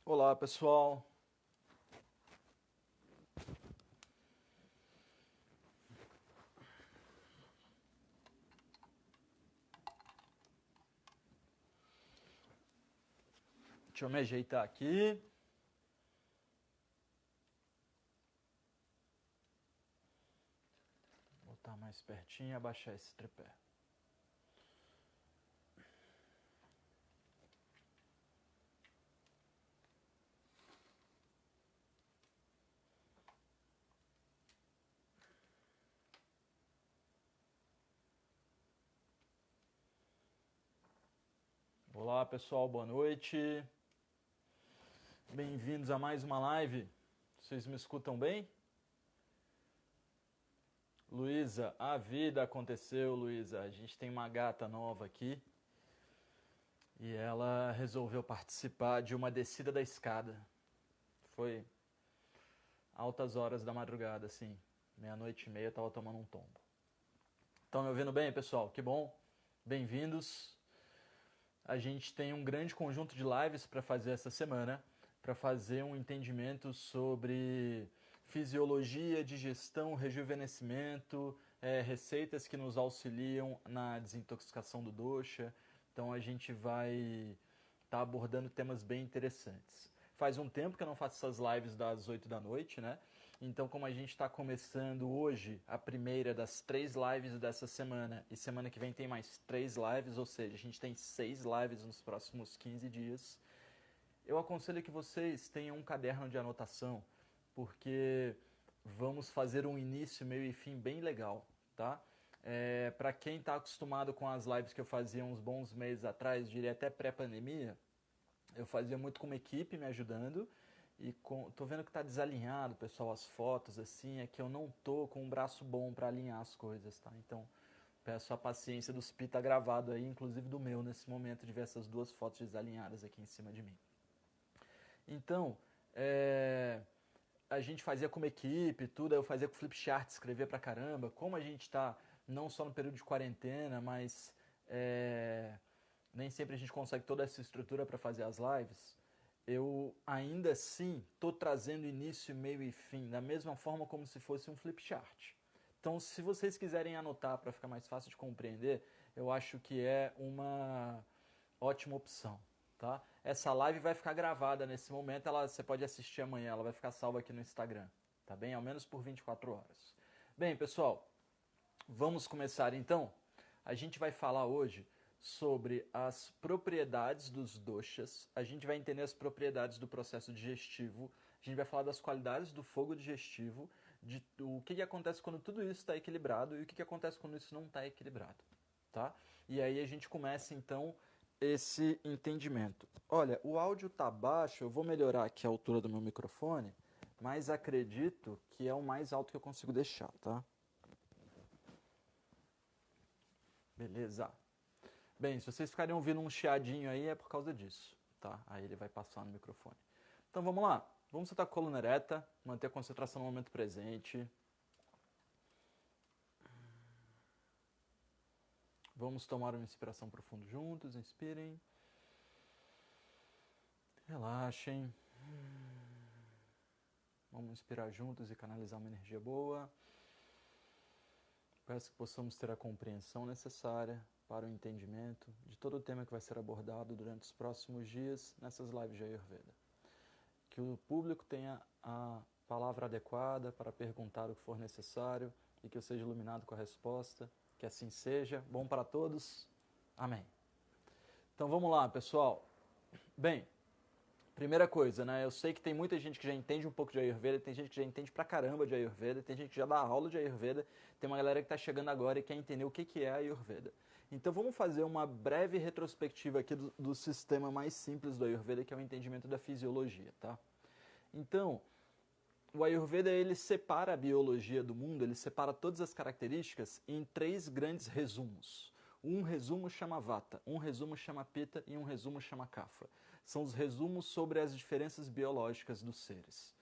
Olá, pessoal. Deixa eu me ajeitar aqui. Botar mais pertinho e abaixar esse tripé. Olá, pessoal. Boa noite. Bem-vindos a mais uma live. Vocês me escutam bem? Luísa, a vida aconteceu, Luísa. A gente tem uma gata nova aqui e ela resolveu participar de uma descida da escada. Foi altas horas da madrugada, assim. 00:30 eu tava tomando um tombo. Estão me ouvindo bem, pessoal? Que bom. Bem-vindos. A gente tem um grande conjunto de lives para fazer essa semana, para fazer um entendimento sobre fisiologia, digestão, rejuvenescimento, receitas que nos auxiliam na desintoxicação do dosha. Então a gente vai estar abordando temas bem interessantes. Faz um tempo que eu não faço essas lives das 8 da noite, né? Então, como a gente está começando hoje a primeira das 3 lives dessa semana, e semana que vem tem mais 3 lives, ou seja, a gente tem 6 lives nos próximos 15 dias, eu aconselho que vocês tenham um caderno de anotação, porque vamos fazer um início, meio e fim bem legal, tá? Para quem está acostumado com as lives que eu fazia uns bons meses atrás, diria até pré-pandemia, eu fazia muito com uma equipe me ajudando e tô vendo que tá desalinhado, pessoal, as fotos assim, é que eu não tô com um braço bom para alinhar as coisas, tá? Então, peço a paciência dos Pi, tá gravado aí, inclusive do meu nesse momento de ver essas duas fotos desalinhadas aqui em cima de mim. Então, a gente fazia como equipe, tudo, aí eu fazia com flipchart, escrevia pra caramba. Como a gente tá não só no período de quarentena, mas nem sempre a gente consegue toda essa estrutura para fazer as lives, eu ainda assim estou trazendo início, meio e fim, da mesma forma como se fosse um flipchart. Então, se vocês quiserem anotar para ficar mais fácil de compreender, eu acho que é uma ótima opção. Tá? Essa live vai ficar gravada nesse momento, você pode assistir amanhã, ela vai ficar salva aqui no Instagram, tá bem? Ao menos por 24 horas. Bem, pessoal, vamos começar então? A gente vai falar hoje sobre as propriedades dos doshas, a gente vai entender as propriedades do processo digestivo, a gente vai falar das qualidades do fogo digestivo, de o que acontece quando tudo isso está equilibrado e o que acontece quando isso não está equilibrado. Tá? E aí a gente começa então esse entendimento. Olha, o áudio tá baixo, eu vou melhorar aqui a altura do meu microfone, mas acredito que é o mais alto que eu consigo deixar, tá? Beleza. Bem, se vocês ficarem ouvindo um chiadinho aí, é por causa disso, tá? Aí ele vai passar no microfone. Então vamos lá. Vamos sentar com a coluna ereta, manter a concentração no momento presente. Vamos tomar uma inspiração profunda juntos. Inspirem. Relaxem. Vamos inspirar juntos e canalizar uma energia boa. Peço que possamos ter a compreensão necessária para o entendimento de todo o tema que vai ser abordado durante os próximos dias nessas lives de Ayurveda. Que o público tenha a palavra adequada para perguntar o que for necessário e que eu seja iluminado com a resposta. Que assim seja. Bom para todos. Amém. Então vamos lá, pessoal. Bem, primeira coisa, né? Eu sei que tem muita gente que já entende um pouco de Ayurveda, tem gente que já entende pra caramba de Ayurveda, tem gente que já dá aula de Ayurveda, tem uma galera que tá chegando agora e quer entender o que é Ayurveda. Então vamos fazer uma breve retrospectiva aqui do sistema mais simples do Ayurveda, que é o entendimento da fisiologia, tá? Então, o Ayurveda ele separa a biologia do mundo, ele separa todas as características em 3 grandes resumos. Um resumo chama Vata, um resumo chama Pitta e um resumo chama Kapha. São os resumos sobre as diferenças biológicas dos seres.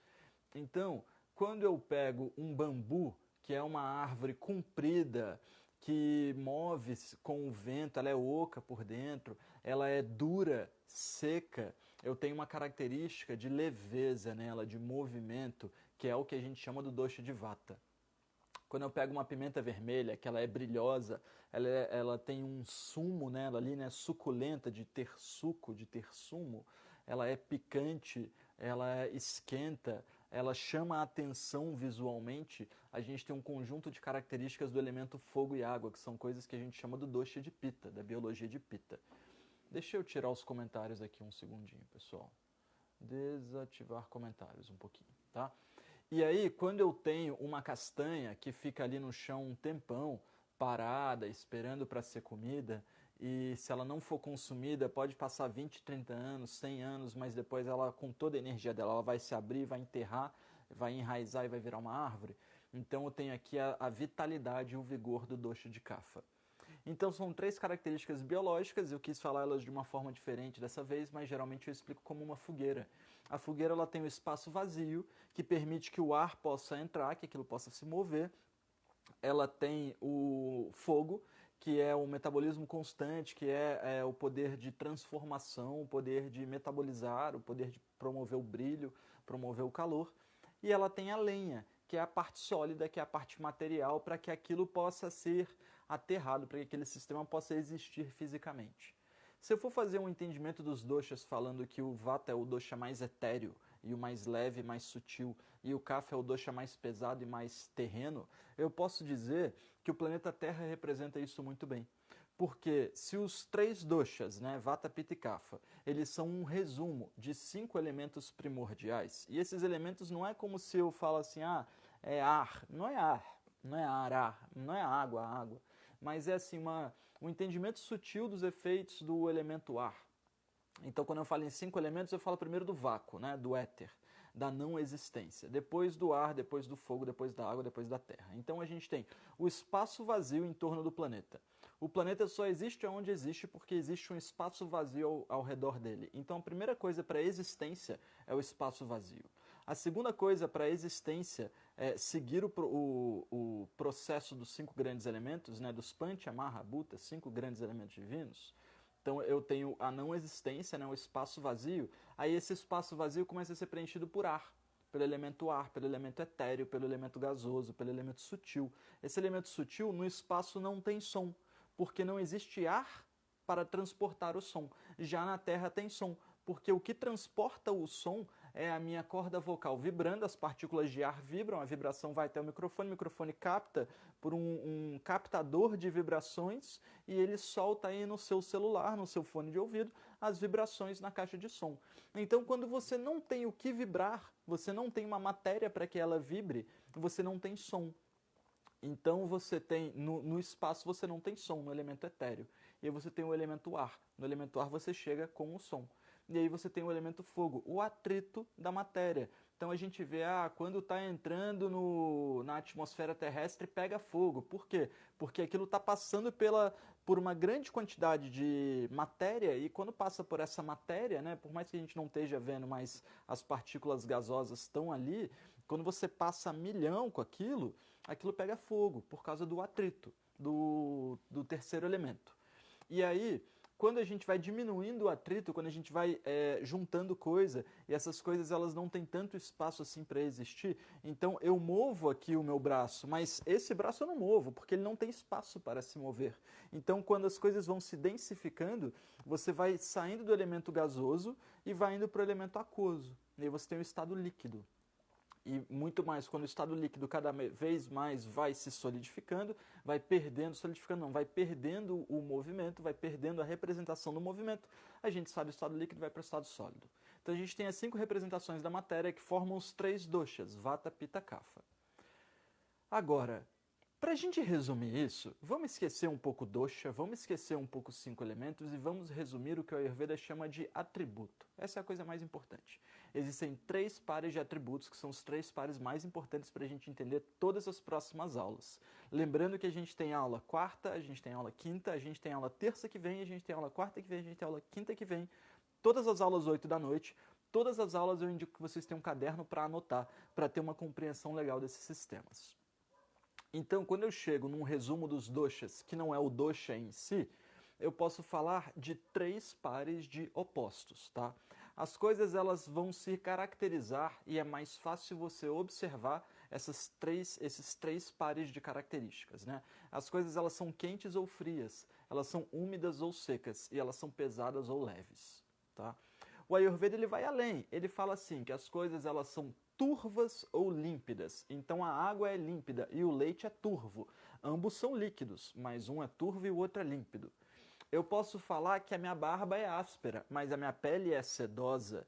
Então, quando eu pego um bambu, que é uma árvore comprida, que move com o vento, ela é oca por dentro, ela é dura, seca, eu tenho uma característica de leveza nela, de movimento, que é o que a gente chama do dosha de vata. Quando eu pego uma pimenta vermelha, que ela é brilhosa, ela tem um sumo nela ali, né, suculenta, de ter suco, de ter sumo, ela é picante, ela esquenta, ela chama a atenção visualmente, a gente tem um conjunto de características do elemento fogo e água, que são coisas que a gente chama do dosha de Pitta, da biologia de Pitta. Deixa eu tirar os comentários aqui um segundinho, pessoal. Desativar comentários um pouquinho, tá? E aí, quando eu tenho uma castanha que fica ali no chão um tempão, parada, esperando para ser comida, e se ela não for consumida, pode passar 20, 30 anos, 100 anos, mas depois ela, com toda a energia dela, ela vai se abrir, vai enterrar, vai enraizar e vai virar uma árvore. Então eu tenho aqui a vitalidade e o vigor do dosha de Kapha. Então são 3 características biológicas, eu quis falar elas de uma forma diferente dessa vez, mas geralmente eu explico como uma fogueira. A fogueira ela tem um espaço vazio, que permite que o ar possa entrar, que aquilo possa se mover. Ela tem o fogo, que é o metabolismo constante, que é o poder de transformação, o poder de metabolizar, o poder de promover o brilho, promover o calor. E ela tem a lenha, que é a parte sólida, que é a parte material, para que aquilo possa ser aterrado, para que aquele sistema possa existir fisicamente. Se eu for fazer um entendimento dos doshas falando que o vata é o dosha mais etéreo e o mais leve, mais sutil, e o kapha é o dosha mais pesado e mais terreno, eu posso dizer que o planeta Terra representa isso muito bem. Porque se os 3 doshas, né, vata, pitta e kapha, eles são um resumo de 5 elementos primordiais, e esses elementos não é como se eu falo assim, é ar, não é ar, não é ar, não é água, mas é assim um entendimento sutil dos efeitos do elemento ar. Então, quando eu falo em 5 elementos, eu falo primeiro do vácuo, né, do éter, da não existência, depois do ar, depois do fogo, depois da água, depois da terra. Então, a gente tem o espaço vazio em torno do planeta. O planeta só existe onde existe porque existe um espaço vazio ao redor dele. Então, a primeira coisa para a existência é o espaço vazio. A segunda coisa para a existência é seguir o processo dos 5 grandes elementos, né, dos Pancha, Maha, Bhuta, 5 grandes elementos divinos. Então eu tenho a não existência, né, o espaço vazio, aí esse espaço vazio começa a ser preenchido por pelo elemento etéreo, pelo elemento gasoso, pelo elemento sutil. Esse elemento sutil, no espaço não tem som, porque não existe ar para transportar o som. Já na Terra tem som, porque o que transporta o som é a minha corda vocal vibrando, as partículas de ar vibram, a vibração vai até o microfone capta por um captador de vibrações e ele solta aí no seu celular, no seu fone de ouvido, as vibrações na caixa de som. Então, quando você não tem o que vibrar, você não tem uma matéria para que ela vibre, você não tem som. Então você tem, no espaço você não tem som, no elemento etéreo. E aí você tem o elemento ar. No elemento ar você chega com o som. E aí você tem o elemento fogo, o atrito da matéria. Então a gente vê, quando está entrando na atmosfera terrestre, pega fogo. Por quê? Porque aquilo está passando por uma grande quantidade de matéria, e quando passa por essa matéria, né, por mais que a gente não esteja vendo, mas as partículas gasosas estão ali, quando você passa milhão com aquilo pega fogo, por causa do atrito, do terceiro elemento. E aí, quando a gente vai diminuindo o atrito, quando a gente vai juntando coisa, e essas coisas elas não têm tanto espaço assim para existir, então eu movo aqui o meu braço, mas esse braço eu não movo, porque ele não tem espaço para se mover. Então quando as coisas vão se densificando, você vai saindo do elemento gasoso e vai indo para o elemento aquoso. E aí você tem o estado líquido. E muito mais, quando o estado líquido cada vez mais vai se solidificando, vai perdendo o movimento, vai perdendo a representação do movimento, a gente sai do estado líquido e vai para o estado sólido. Então a gente tem as 5 representações da matéria que formam os 3 doshas, vata, pitta, kapha. Agora, para a gente resumir isso, vamos esquecer um pouco dosha, vamos esquecer um pouco os 5 elementos e vamos resumir o que o Ayurveda chama de atributo. Essa é a coisa mais importante. Existem 3 pares de atributos, que são os 3 pares mais importantes para a gente entender todas as próximas aulas. Lembrando que a gente tem aula quarta, a gente tem aula quinta, a gente tem aula terça que vem, a gente tem aula quarta que vem, a gente tem aula quinta que vem, todas as aulas 8 da noite. Todas as aulas eu indico que vocês tenham um caderno para anotar, para ter uma compreensão legal desses sistemas. Então, quando eu chego num resumo dos doshas, que não é o dosha em si, eu posso falar de 3 pares de opostos, tá? as coisas elas vão se caracterizar e é mais fácil você observar esses três pares de características, né? As coisas elas são quentes ou frias, elas são úmidas ou secas e elas são pesadas ou leves, tá? O Ayurveda ele vai além, ele fala assim que as coisas elas são turvas ou límpidas. Então a água é límpida e o leite é turvo. Ambos são líquidos, mas um é turvo e o outro é límpido. Eu posso falar que a minha barba é áspera, mas a minha pele é sedosa.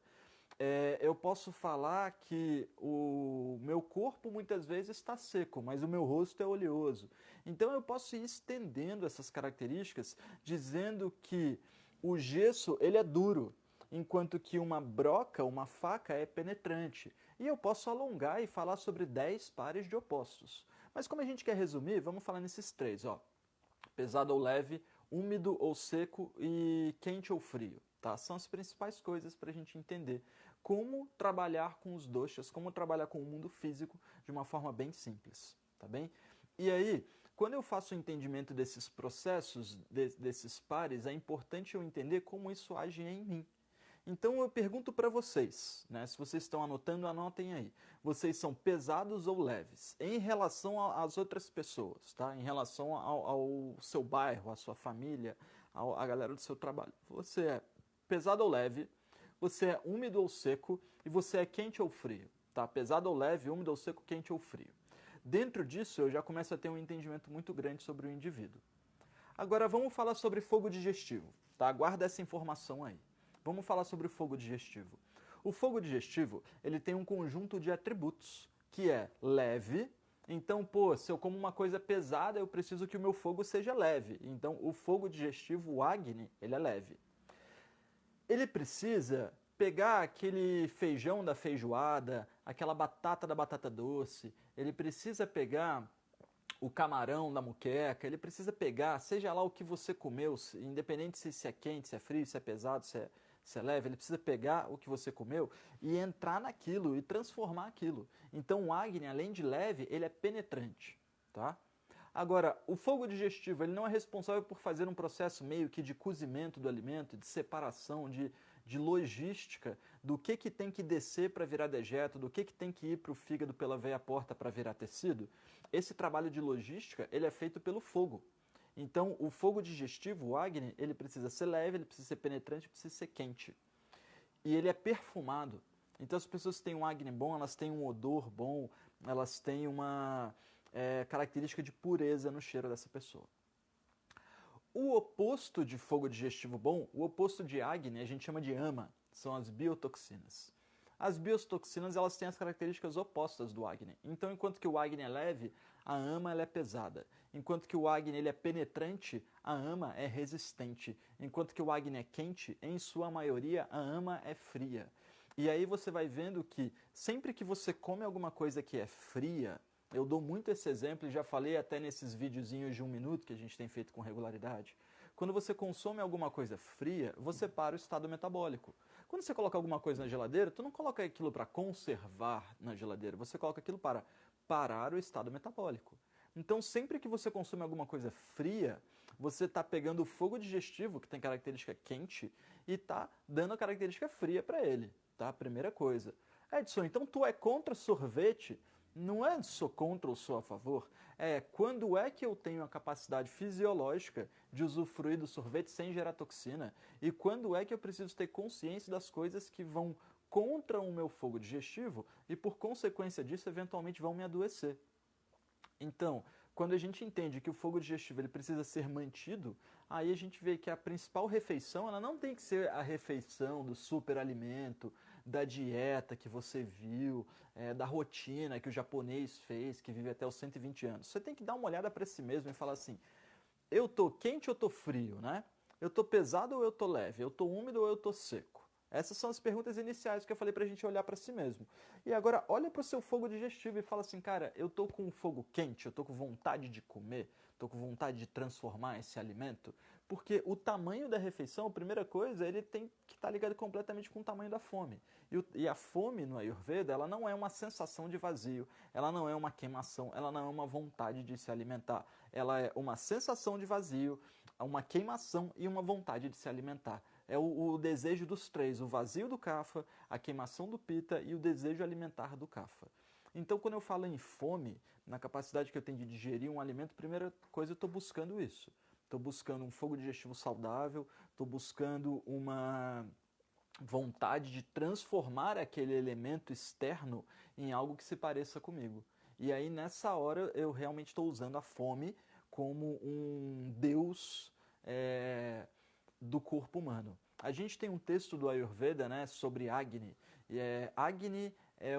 Eu posso falar que o meu corpo muitas vezes está seco, mas o meu rosto é oleoso. Então eu posso ir estendendo essas características, dizendo que o gesso ele é duro, enquanto que uma broca, uma faca, é penetrante. E eu posso alongar e falar sobre 10 pares de opostos. Mas como a gente quer resumir, vamos falar nesses três, ó. Pesado ou leve, úmido ou seco e quente ou frio. Tá? São as principais coisas para a gente entender como trabalhar com os doshas, como trabalhar com o mundo físico de uma forma bem simples, tá bem? E aí, quando eu faço o entendimento desses processos, desses pares, é importante eu entender como isso age em mim. Então eu pergunto para vocês, né, se vocês estão anotando, anotem aí. Vocês são pesados ou leves em relação às outras pessoas, tá? Em relação ao seu bairro, à sua família, à galera do seu trabalho. Você é pesado ou leve, você é úmido ou seco e você é quente ou frio, tá? Pesado ou leve, úmido ou seco, quente ou frio. Dentro disso eu já começo a ter um entendimento muito grande sobre o indivíduo. Agora vamos falar sobre fogo digestivo, tá? Guarda essa informação aí. Vamos falar sobre o fogo digestivo. O fogo digestivo, ele tem um conjunto de atributos, que é leve. Então, pô, se eu como uma coisa pesada, eu preciso que o meu fogo seja leve. Então, o fogo digestivo, o Agni, ele é leve. Ele precisa pegar aquele feijão da feijoada, aquela batata da batata doce, ele precisa pegar o camarão da moqueca, ele precisa pegar, seja lá o que você comeu, independente se é quente, se é frio, se é pesado, se é leve, ele precisa pegar o que você comeu e entrar naquilo e transformar aquilo. Então o Agni, além de leve, ele é penetrante, tá? Agora, o fogo digestivo, ele não é responsável por fazer um processo meio que de cozimento do alimento, de separação, de logística, do que tem que descer para virar dejeto, do que tem que ir para o fígado pela veia porta para virar tecido. Esse trabalho de logística, ele é feito pelo fogo. Então, o fogo digestivo, o Agni, ele precisa ser leve, ele precisa ser penetrante, precisa ser quente. E ele é perfumado. Então, as pessoas que têm um Agni bom, elas têm um odor bom, elas têm uma característica de pureza no cheiro dessa pessoa. O oposto de fogo digestivo bom, o oposto de Agni, a gente chama de Ama, são as biotoxinas. As biotoxinas, elas têm as características opostas do Agni. Então, enquanto que o Agni é leve, a Ama ela é pesada. Enquanto que o Agni ele é penetrante, a Ama é resistente. Enquanto que o Agni é quente, em sua maioria, a Ama é fria. E aí você vai vendo que sempre que você come alguma coisa que é fria, eu dou muito esse exemplo e já falei até nesses videozinhos de 1 minuto que a gente tem feito com regularidade. Quando você consome alguma coisa fria, você para o estado metabólico. Quando você coloca alguma coisa na geladeira, tu não coloca aquilo para conservar na geladeira, você coloca aquilo para parar o estado metabólico. Então, sempre que você consome alguma coisa fria, você está pegando o fogo digestivo, que tem característica quente, e está dando a característica fria para ele, tá? Primeira coisa. Edson, então tu é contra sorvete? Não é sou contra ou sou a favor, é quando é que eu tenho a capacidade fisiológica de usufruir do sorvete sem gerar toxina e quando é que eu preciso ter consciência das coisas que vão contra o meu fogo digestivo e por consequência disso eventualmente vão me adoecer. Então, quando a gente entende que o fogo digestivo ele precisa ser mantido, aí a gente vê que a principal refeição ela não tem que ser a refeição do superalimento, da dieta que você viu, da rotina que o japonês fez, que vive até os 120 anos. Você tem que dar uma olhada para si mesmo e falar assim, eu tô quente ou tô frio, né? Eu tô pesado ou eu tô leve? Eu tô úmido ou eu tô seco? Essas são as perguntas iniciais que eu falei pra gente olhar pra si mesmo. E agora olha pro seu fogo digestivo e fala assim, cara, eu tô com um fogo quente, eu tô com vontade de comer, tô com vontade de transformar esse alimento, porque o tamanho da refeição, a primeira coisa, ele tem que estar ligado completamente com o tamanho da fome. E a fome no Ayurveda, ela não é uma sensação de vazio, ela não é uma queimação, ela não é uma vontade de se alimentar, ela é uma sensação de vazio, uma queimação e uma vontade de se alimentar. É o desejo dos três, o vazio do kapha, a queimação do pitta e o desejo alimentar do kapha. Então, quando eu falo em fome, na capacidade que eu tenho de digerir um alimento, primeira coisa, eu estou buscando isso. Estou buscando um fogo digestivo saudável, estou buscando uma vontade de transformar aquele elemento externo em algo que se pareça comigo. E aí, nessa hora, eu realmente estou usando a fome como um deus do corpo humano. A gente tem um texto do Ayurveda, né, sobre Agni. Agni é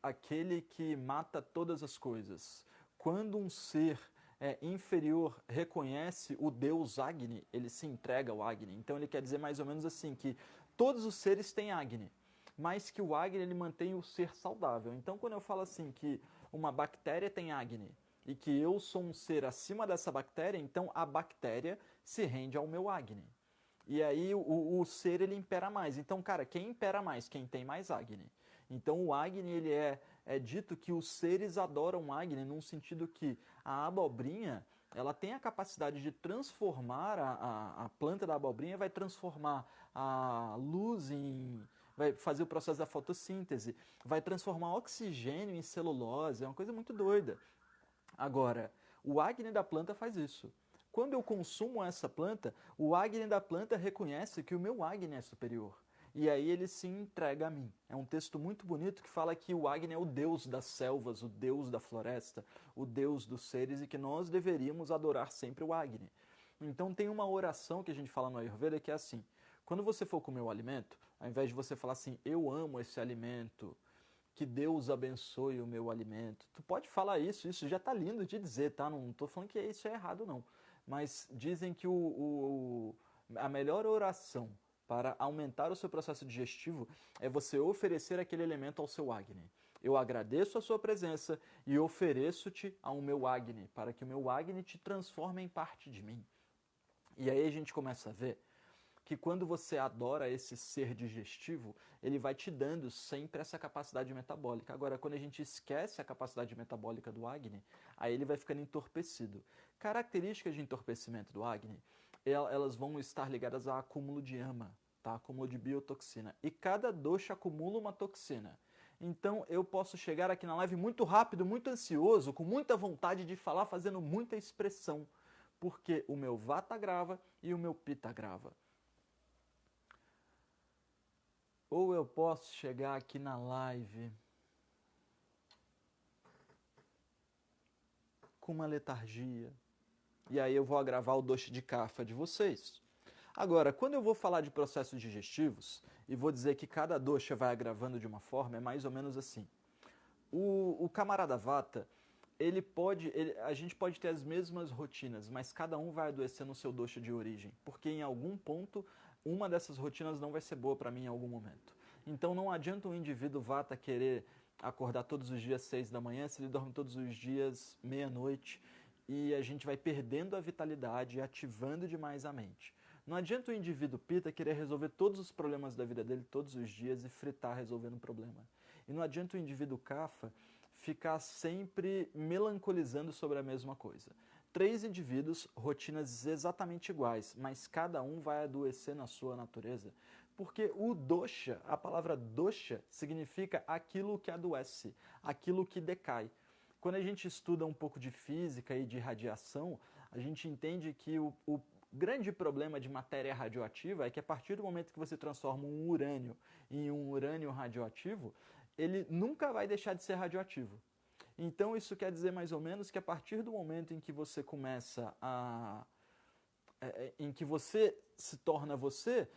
aquele que mata todas as coisas. Quando um ser inferior reconhece o deus Agni, ele se entrega ao Agni. Então ele quer dizer mais ou menos assim, que todos os seres têm Agni, mas que o Agni ele mantém o ser saudável. Então quando eu falo assim que uma bactéria tem Agni e que eu sou um ser acima dessa bactéria, então a bactéria se rende ao meu Agni. E aí o ser ele impera mais. Então, cara, quem impera mais? Quem tem mais Agni. Então o Agni ele é dito que os seres adoram Agni num sentido que a abobrinha ela tem a capacidade de transformar a planta da abobrinha, vai transformar a luz vai fazer o processo da fotossíntese, vai transformar oxigênio em celulose, é uma coisa muito doida. Agora, o Agni da planta faz isso. Quando eu consumo essa planta, o Agni da planta reconhece que o meu Agni é superior. E aí ele se entrega a mim. É um texto muito bonito que fala que o Agni é o deus das selvas, o deus da floresta, o deus dos seres e que nós deveríamos adorar sempre o Agni. Então tem uma oração que a gente fala no Ayurveda que é assim: quando você for comer o alimento, ao invés de você falar assim, eu amo esse alimento, que Deus abençoe o meu alimento. Tu pode falar isso já tá lindo de dizer, tá? Não tô falando que isso é errado, não. Mas dizem que a melhor oração para aumentar o seu processo digestivo é você oferecer aquele elemento ao seu Agni. Eu agradeço a sua presença e ofereço-te ao meu Agni, para que o meu Agni te transforme em parte de mim. E aí a gente começa a ver que quando você adora esse ser digestivo, ele vai te dando sempre essa capacidade metabólica. Agora, quando a gente esquece a capacidade metabólica do Agni, aí ele vai ficando entorpecido. Características de entorpecimento do Agni, elas vão estar ligadas a acúmulo de ama, tá? Acúmulo de biotoxina. E cada dosha acumula uma toxina. Então eu posso chegar aqui na live muito rápido, muito ansioso, com muita vontade de falar, fazendo muita expressão, porque o meu vata grava e o meu pitta grava. Ou eu posso chegar aqui na live com uma letargia, e aí eu vou agravar o dosha de kapha de vocês. Agora, quando eu vou falar de processos digestivos, e vou dizer que cada dosha vai agravando de uma forma, é mais ou menos assim. O camarada vata, a gente pode ter as mesmas rotinas, mas cada um vai adoecer no seu dosha de origem, porque em algum ponto uma dessas rotinas não vai ser boa para mim em algum momento. Então não adianta um indivíduo vata querer acordar todos os dias 6 da manhã, se ele dorme todos os dias meia-noite, e a gente vai perdendo a vitalidade e ativando demais a mente. Não adianta o indivíduo pitta querer resolver todos os problemas da vida dele todos os dias e fritar resolvendo um problema. E não adianta o indivíduo kapha ficar sempre melancolizando sobre a mesma coisa. 3 indivíduos, rotinas exatamente iguais, mas cada um vai adoecer na sua natureza, porque o dosha, a palavra dosha, significa aquilo que adoece, aquilo que decai. Quando a gente estuda um pouco de física e de radiação, a gente entende que o grande problema de matéria radioativa é que a partir do momento que você transforma um urânio em um urânio radioativo, ele nunca vai deixar de ser radioativo. Então isso quer dizer mais ou menos que a partir do momento em que você começa em que você se torna você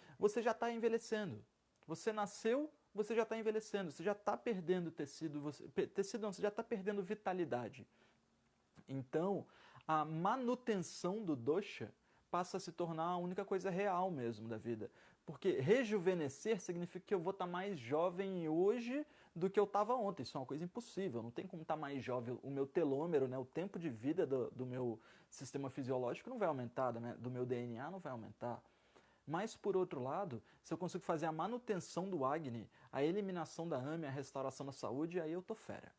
já está envelhecendo. Você nasceu, você já está envelhecendo, você já está perdendo tecido, você já está perdendo vitalidade. Então, a manutenção do dosha passa a se tornar a única coisa real mesmo da vida. Porque rejuvenescer significa que eu vou estar mais jovem hoje do que eu estava ontem. Isso é uma coisa impossível, não tem como estar mais jovem. O meu telômero, né, o tempo de vida do meu sistema fisiológico não vai aumentar, do meu DNA não vai aumentar. Mas, por outro lado, se eu consigo fazer a manutenção do Agni, a eliminação da AME, a restauração da saúde, aí eu tô fera.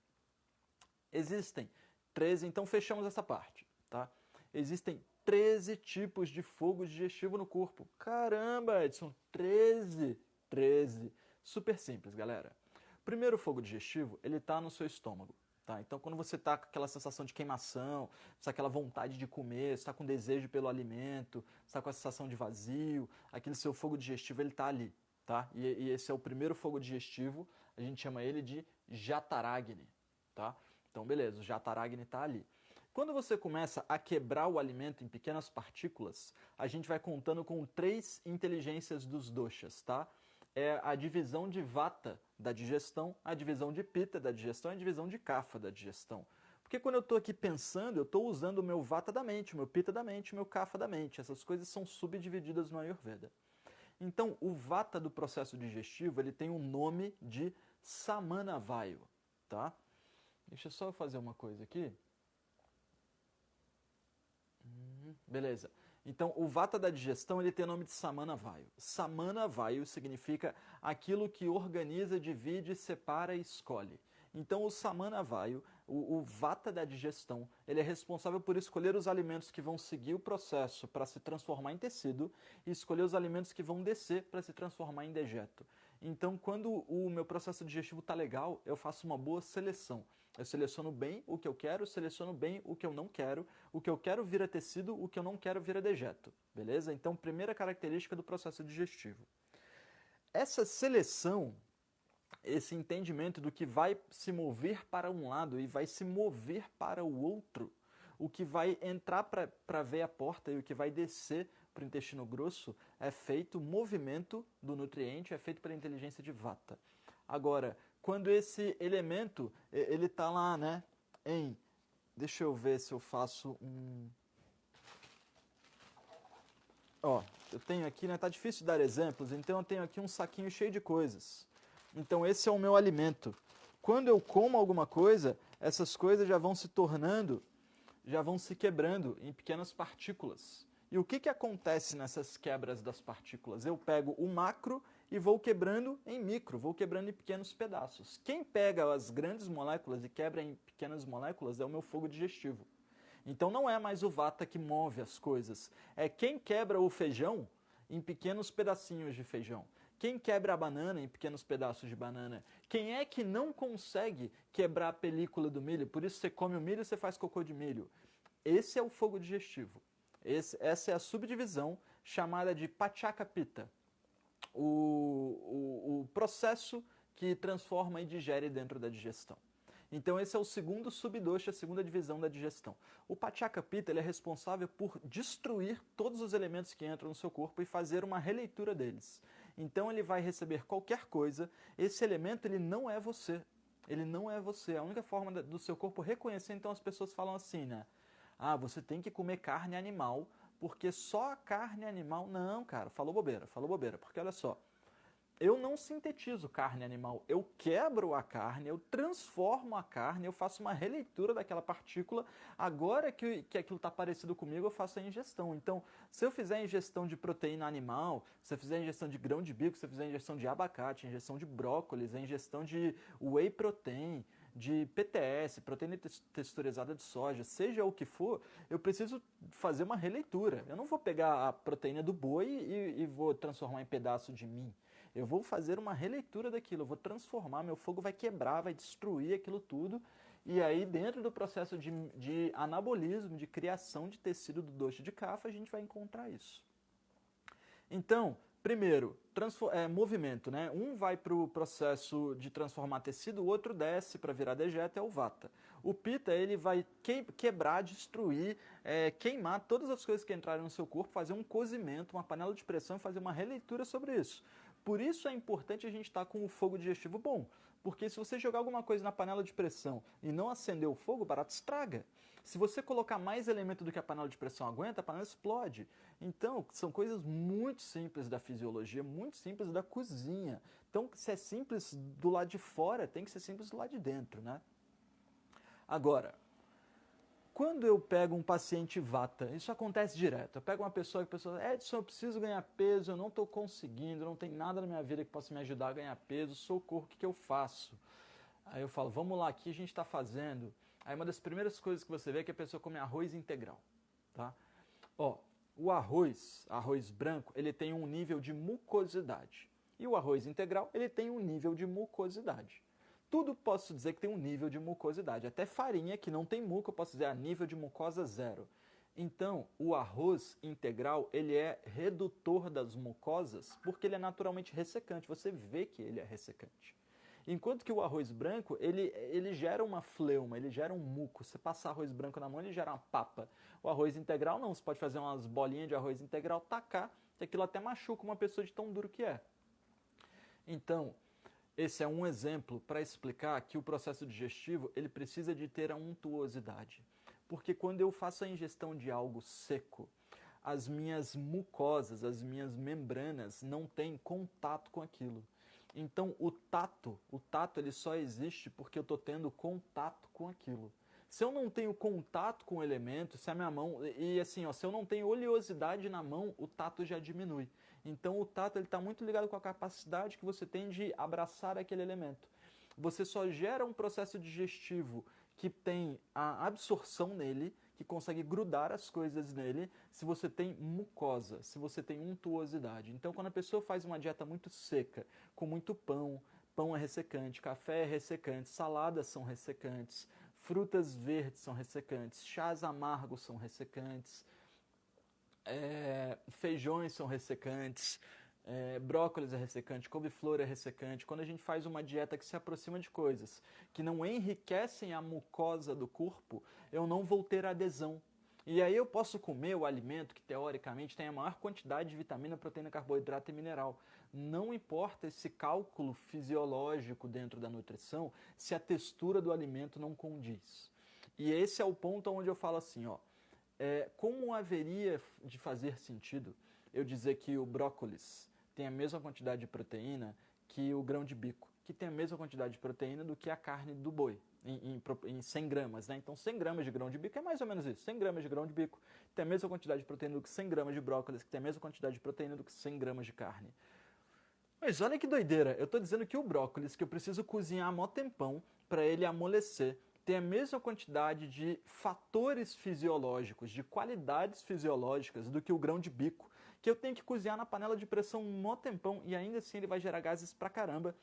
Existem 13, então fechamos essa parte, tá? Existem 13 tipos de fogo digestivo no corpo. Caramba, Edson, 13! 13. Super simples, galera. Primeiro fogo digestivo, ele está no seu estômago. Tá? Então, quando você está com aquela sensação de queimação, está aquela vontade de comer, está com desejo pelo alimento, está com a sensação de vazio, aquele seu fogo digestivo, ele está ali. Tá? E esse é o primeiro fogo digestivo, a gente chama ele de Jatarágni. Tá? Então, beleza, o Jatarágni está ali. Quando você começa a quebrar o alimento em pequenas partículas, a gente vai contando com 3 inteligências dos doshas, tá? É a divisão de vata da digestão, a divisão de pitta da digestão e a divisão de kapha da digestão. Porque quando eu estou aqui pensando, eu estou usando o meu vata da mente, o meu pitta da mente, o meu kapha da mente. Essas coisas são subdivididas no Ayurveda. Então, o vata do processo digestivo, ele tem um nome de Samanavayu, tá? Deixa eu só fazer uma coisa aqui. Beleza. Então, o vata da digestão, ele tem o nome de Samanavayu. Samanavayu significa aquilo que organiza, divide, separa e escolhe. Então, o Samanavayu, o vata da digestão, ele é responsável por escolher os alimentos que vão seguir o processo para se transformar em tecido e escolher os alimentos que vão descer para se transformar em dejeto. Então, quando o meu processo digestivo está legal, eu faço uma boa seleção. Eu seleciono bem o que eu quero, seleciono bem o que eu quero vira tecido, o que eu não quero vira dejeto, beleza? Então, primeira característica do processo digestivo. Essa seleção, esse entendimento do que vai se mover para um lado e vai se mover para o outro, o que vai entrar para a veia porta e o que vai descer para o intestino grosso, é feito, o movimento do nutriente é feito pela inteligência de vata. Agora, quando esse elemento, ele está lá, né, deixa eu ver se eu faço um... Ó, eu tenho aqui, né, tá difícil de dar exemplos, então eu tenho aqui um saquinho cheio de coisas. Então esse é o meu alimento. Quando eu como alguma coisa, essas coisas já vão se tornando, já vão se quebrando em pequenas partículas. E o que acontece nessas quebras das partículas? Eu pego o macro e vou quebrando em micro, vou quebrando em pequenos pedaços. Quem pega as grandes moléculas e quebra em pequenas moléculas é o meu fogo digestivo. Então não é mais o vata que move as coisas, é quem quebra o feijão em pequenos pedacinhos de feijão. Quem quebra a banana em pequenos pedaços de banana? Quem é que não consegue quebrar a película do milho? Por isso você come o milho e você faz cocô de milho. Esse é o fogo digestivo. Essa é a subdivisão chamada de Pachaka Pitta. O processo que transforma e digere dentro da digestão. Então esse é o segundo subdosha, a segunda divisão da digestão. O Pachaka Pitta, ele é responsável por destruir todos os elementos que entram no seu corpo e fazer uma releitura deles. Então ele vai receber qualquer coisa, esse elemento ele não é você. Ele não é você. A única forma do seu corpo reconhecer, então as pessoas falam assim, né? Ah, você tem que comer carne animal, porque só a carne animal... Não, cara, falou bobeira, porque olha só, eu não sintetizo carne animal, eu quebro a carne, eu transformo a carne, eu faço uma releitura daquela partícula, agora que aquilo está parecido comigo, eu faço a ingestão. Então, se eu fizer ingestão de proteína animal, se eu fizer ingestão de grão de bico, se eu fizer ingestão de abacate, ingestão de brócolis, a ingestão de whey protein, de PTS, proteína texturizada de soja, seja o que for, eu preciso fazer uma releitura. Eu não vou pegar a proteína do boi e vou transformar em pedaço de mim. Eu vou fazer uma releitura daquilo, eu vou transformar, meu fogo vai quebrar, vai destruir aquilo tudo, e aí dentro do processo de anabolismo, de criação de tecido do dosha de kapha, a gente vai encontrar isso. Então, primeiro, movimento, né? Um vai para o processo de transformar tecido, o outro desce para virar dejeto, é o vata. O pitta, ele vai quebrar, destruir, queimar todas as coisas que entrarem no seu corpo, fazer um cozimento, uma panela de pressão e fazer uma releitura sobre isso. Por isso é importante a gente estar com o fogo digestivo bom, porque se você jogar alguma coisa na panela de pressão e não acender o fogo, o barato estraga. Se você colocar mais elemento do que a panela de pressão aguenta, a panela explode. Então, são coisas muito simples da fisiologia, muito simples da cozinha. Então, se é simples do lado de fora, tem que ser simples do lado de dentro, né? Agora, quando eu pego um paciente vata, isso acontece direto. Eu pego uma pessoa que a pessoa, Edson, eu preciso ganhar peso, eu não estou conseguindo, não tem nada na minha vida que possa me ajudar a ganhar peso, socorro, o que eu faço? Aí eu falo, vamos lá, aqui a gente está fazendo. Aí uma das primeiras coisas que você vê é que a pessoa come arroz integral, tá? Ó, o arroz branco, ele tem um nível de mucosidade. E o arroz integral, ele tem um nível de mucosidade. Tudo posso dizer que tem um nível de mucosidade. Até farinha que não tem muco, eu posso dizer a nível de mucosa 0. Então, o arroz integral, ele é redutor das mucosas porque ele é naturalmente ressecante. Você vê que ele é ressecante. Enquanto que o arroz branco, ele gera uma fleuma, ele gera um muco. Você passar arroz branco na mão, ele gera uma papa. O arroz integral não, você pode fazer umas bolinhas de arroz integral, tacar, que aquilo até machuca uma pessoa de tão duro que é. Então, esse é um exemplo para explicar que o processo digestivo ele precisa de ter a untuosidade. Porque quando eu faço a ingestão de algo seco, as minhas mucosas, as minhas membranas não têm contato com aquilo. Então o tato ele só existe porque eu estou tendo contato com aquilo. Se eu não tenho contato com o elemento, se a minha mão... E assim, ó, se eu não tenho oleosidade na mão, o tato já diminui. Então o tato está muito ligado com a capacidade que você tem de abraçar aquele elemento. Você só gera um processo digestivo que tem a absorção nele, que consegue grudar as coisas nele, se você tem mucosa, se você tem untuosidade. Então quando a pessoa faz uma dieta muito seca, com muito pão, pão é ressecante, café é ressecante, saladas são ressecantes, frutas verdes são ressecantes, chás amargos são ressecantes, feijões são ressecantes, brócolis é ressecante, couve-flor é ressecante. Quando a gente faz uma dieta que se aproxima de coisas que não enriquecem a mucosa do corpo, eu não vou ter adesão. E aí eu posso comer o alimento que teoricamente tem a maior quantidade de vitamina, proteína, carboidrato e mineral. Não importa esse cálculo fisiológico dentro da nutrição se a textura do alimento não condiz. E esse é o ponto onde eu falo assim, ó, como haveria de fazer sentido eu dizer que o brócolis tem a mesma quantidade de proteína que o grão de bico, que tem a mesma quantidade de proteína do que a carne do boi, em 100 gramas, né? Então 100 gramas de grão de bico é mais ou menos isso, 100 gramas de grão de bico tem a mesma quantidade de proteína do que 100 gramas de brócolis, que tem a mesma quantidade de proteína do que 100 gramas de carne. Mas olha que doideira, eu estou dizendo que o brócolis, que eu preciso cozinhar há mó tempão para ele amolecer, tem a mesma quantidade de fatores fisiológicos, de qualidades fisiológicas do que o grão de bico, que eu tenho que cozinhar na panela de pressão um mó tempão e ainda assim ele vai gerar gases pra caramba.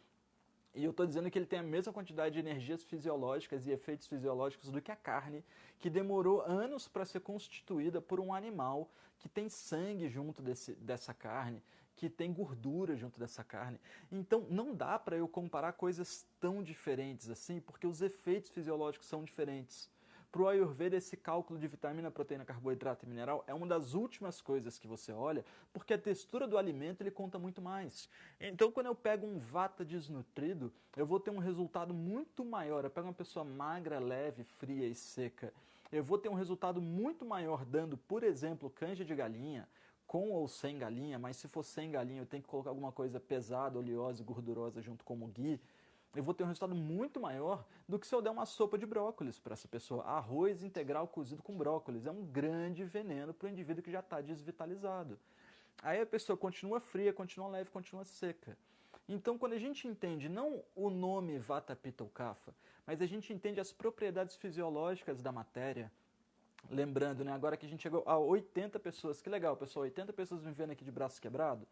E eu estou dizendo que ele tem a mesma quantidade de energias fisiológicas e efeitos fisiológicos do que a carne, que demorou anos para ser constituída por um animal que tem sangue junto dessa carne, que tem gordura junto dessa carne. Então não dá para eu comparar coisas tão diferentes assim, porque os efeitos fisiológicos são diferentes. Para o Ayurveda, esse cálculo de vitamina, proteína, carboidrato e mineral é uma das últimas coisas que você olha, porque a textura do alimento ele conta muito mais. Então, quando eu pego um vata desnutrido, eu vou ter um resultado muito maior. Eu pego uma pessoa magra, leve, fria e seca, eu vou ter um resultado muito maior dando, por exemplo, canja de galinha, com ou sem galinha, mas se for sem galinha eu tenho que colocar alguma coisa pesada, oleosa e gordurosa junto com o ghee. Eu vou ter um resultado muito maior do que se eu der uma sopa de brócolis para essa pessoa. Arroz integral cozido com brócolis é um grande veneno para o indivíduo que já está desvitalizado. Aí a pessoa continua fria, continua leve, continua seca. Então, quando a gente entende não o nome Vata, Pitta ou Kapha, mas a gente entende as propriedades fisiológicas da matéria, lembrando, né, agora que a gente chegou a 80 pessoas, que legal, pessoal, 80 pessoas me vendo aqui de braço quebrado.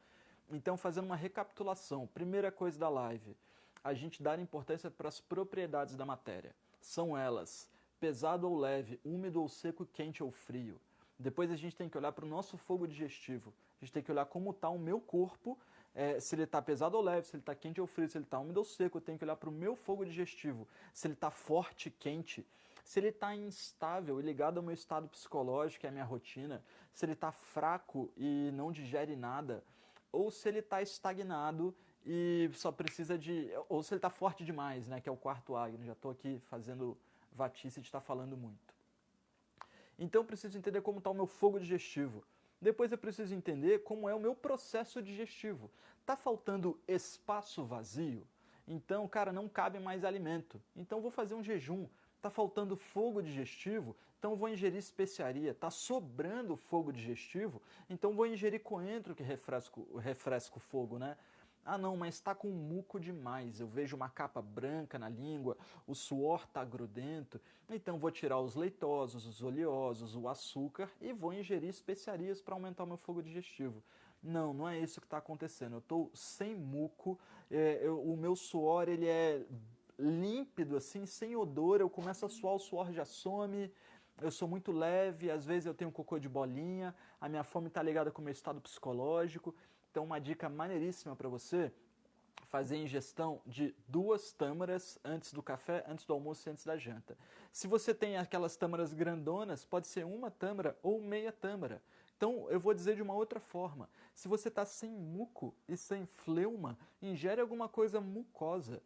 Então, fazendo uma recapitulação, primeira coisa da live, a gente dar importância para as propriedades da matéria. São elas pesado ou leve, úmido ou seco, quente ou frio. Depois a gente tem que olhar para o nosso fogo digestivo. A gente tem que olhar como está o meu corpo, se ele está pesado ou leve, se ele está quente ou frio, se ele está úmido ou seco. Eu tenho que olhar para o meu fogo digestivo, se ele está forte, quente, se ele está instável e ligado ao meu estado psicológico, que é a minha rotina, se ele está fraco e não digere nada, ou se ele está estagnado e só precisa de... Ou se ele está forte demais, né, que é o quarto Agni. Já estou aqui fazendo vatice de estar falando muito. Então eu preciso entender como está o meu fogo digestivo. Depois eu preciso entender como é o meu processo digestivo. Está faltando espaço vazio? Então, cara, não cabe mais alimento. Então eu vou fazer um jejum. Está faltando fogo digestivo? Então eu vou ingerir especiaria. Está sobrando fogo digestivo? Então eu vou ingerir coentro que refresca o fogo, né? Ah não, mas está com muco demais, eu vejo uma capa branca na língua, o suor está grudento, então vou tirar os leitosos, os oleosos, o açúcar e vou ingerir especiarias para aumentar o meu fogo digestivo. Não, não é isso que está acontecendo, eu estou sem muco, o meu suor ele é límpido, assim, sem odor, eu começo a suar, o suor já some, eu sou muito leve, às vezes eu tenho cocô de bolinha, a minha fome está ligada com o meu estado psicológico. Então, uma dica maneiríssima para você, fazer ingestão de 2 tâmaras antes do café, antes do almoço e antes da janta. Se você tem aquelas tâmaras grandonas, pode ser 1 tâmara ou meia tâmara. Então, eu vou dizer de uma outra forma. Se você está sem muco e sem fleuma, ingere alguma coisa mucosa.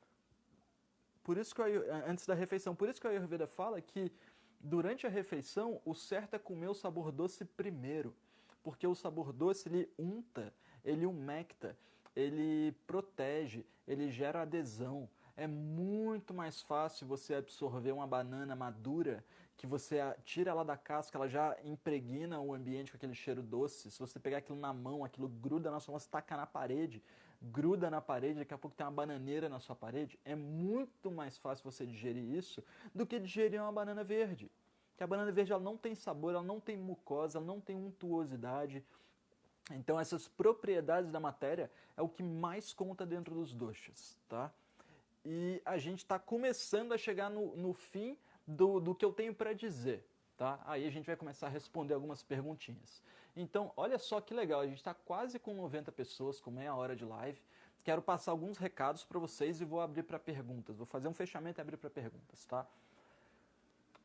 Por isso que antes da refeição, por isso que a Ayurveda fala que durante a refeição o certo é comer o sabor doce primeiro, porque o sabor doce ele unta, ele umecta, ele protege, ele gera adesão. É muito mais fácil você absorver uma banana madura, que você tira ela da casca, ela já impregna o ambiente com aquele cheiro doce. Se você pegar aquilo na mão, aquilo gruda na sua mão, você taca na parede, gruda na parede, daqui a pouco tem uma bananeira na sua parede. É muito mais fácil você digerir isso do que digerir uma banana verde. Que a banana verde ela não tem sabor, ela não tem mucosa, ela não tem untuosidade. Então essas propriedades da matéria é o que mais conta dentro dos doshas, tá? E a gente está começando a chegar no fim do que eu tenho para dizer, tá? Aí a gente vai começar a responder algumas perguntinhas. Então, olha só que legal, a gente está quase com 90 pessoas, com meia hora de live. Quero passar alguns recados para vocês e vou abrir para perguntas. Vou fazer um fechamento e abrir para perguntas, tá?